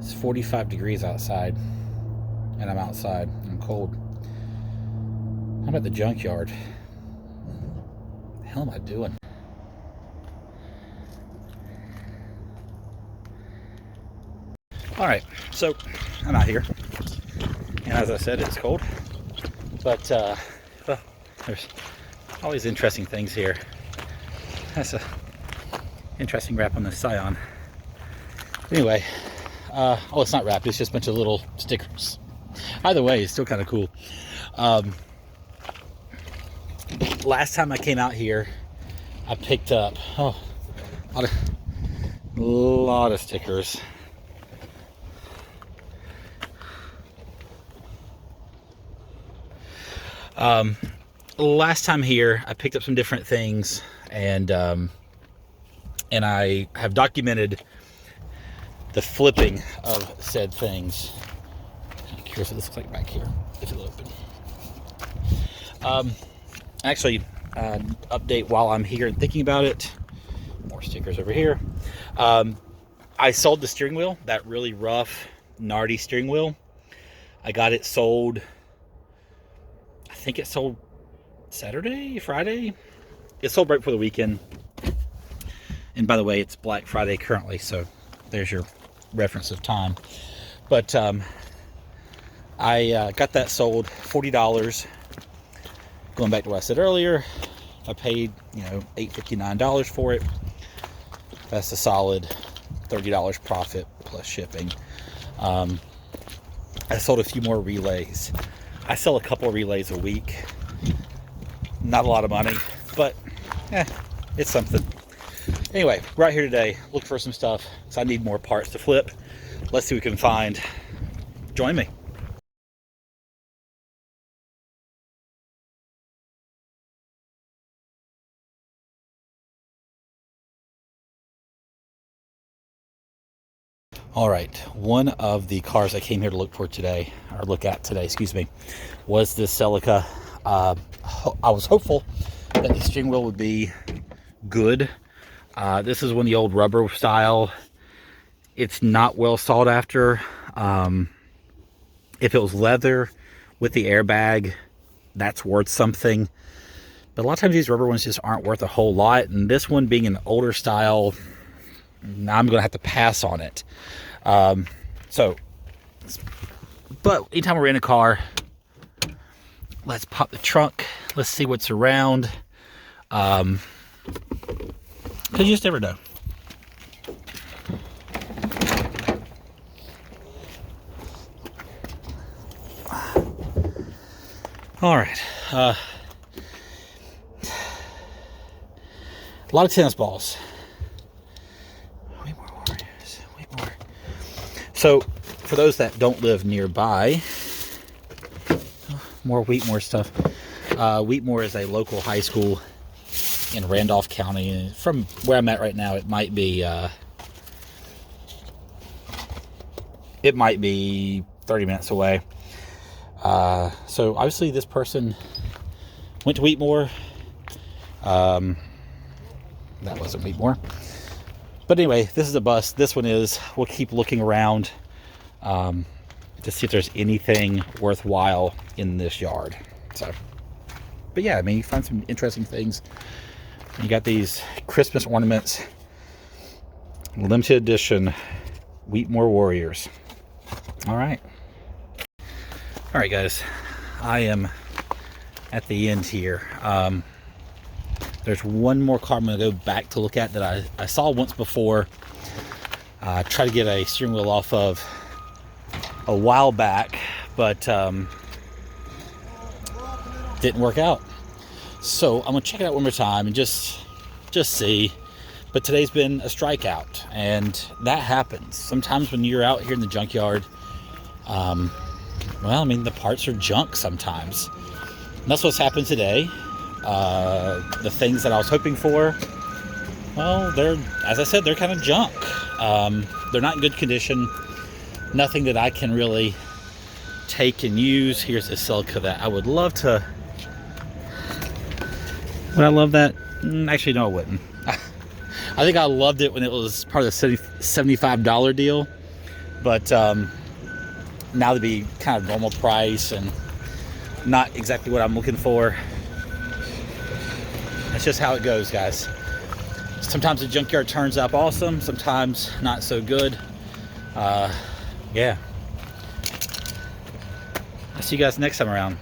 It's 45 degrees outside, and I'm outside. I'm cold. I'm at the junkyard. What the hell am I doing? All right, so I'm out here, and as I said, it's cold. But well, there's always interesting things here. That's a interesting wrap on the Scion. Anyway, oh, it's not wrapped. It's just a bunch of little stickers. Either way, it's still kind of cool. Last time I came out here, I picked up a lot of stickers. Last time here, I picked up some different things, and I have documented the flipping of said things. I'm curious what this looks like back here, if it'll open. Actually, update while I'm here and thinking about it. More stickers over here. I sold the steering wheel, that really rough, gnarly steering wheel. I got it sold, I think it sold Saturday, Friday. It sold right before the weekend. And by the way, it's Black Friday currently, so there's your reference of time. But I got that sold $40. Going back to what I said earlier, I paid $8.59 for it. That's a solid $30 profit plus shipping. I sold a few more relays. I sell a couple of relays a week. Not a lot of money, but it's something. Anyway, we're out here today, look for some stuff, because I need more parts to flip. Let's see what we can find. Join me. All right, one of the cars I came here to look at today, excuse me, was this Celica. I was hopeful that the steering wheel would be good. This is one of the old rubber style. It's not well sought after. If it was leather with the airbag, that's worth something. But a lot of times these rubber ones just aren't worth a whole lot. And this one being an older style, I'm going to have to pass on it. But anytime we're in a car, let's pop the trunk. Let's see what's around. Because you just never know. All right. A lot of tennis balls. Way more Warriors. Way more. So, for those that don't live nearby, more Wheatmore stuff. Wheatmore is a local high school in Randolph County. From where I'm at right now, it might be 30 minutes away. So obviously this person went to Wheatmore. That wasn't Wheatmore. But anyway, this is a bus. This one is. We'll keep looking around to see if there's anything worthwhile in this yard. So, but yeah, I mean, you find some interesting things. You got these Christmas ornaments, limited edition Wheatmore Warriors. All right, guys, I am at the end here. There's one more car I'm going to go back to look at that I saw once before. Try to get a steering wheel off of a while back, but didn't work out. So I'm going to check it out one more time and just see. But today's been a strikeout, and that happens. Sometimes when you're out here in the junkyard, well, I mean, the parts are junk sometimes. And that's what's happened today. The things that I was hoping for, well, as I said, they're kind of junk. They're not in good condition. Nothing that I can really take and use. Here's a Celica that I would love to. Would I love that? Actually, no, I wouldn't. I think I loved it when it was part of the $75 deal. But now to be kind of normal price and not exactly what I'm looking for. That's just how it goes, guys. Sometimes the junkyard turns up awesome, sometimes not so good. Yeah. I'll see you guys next time around.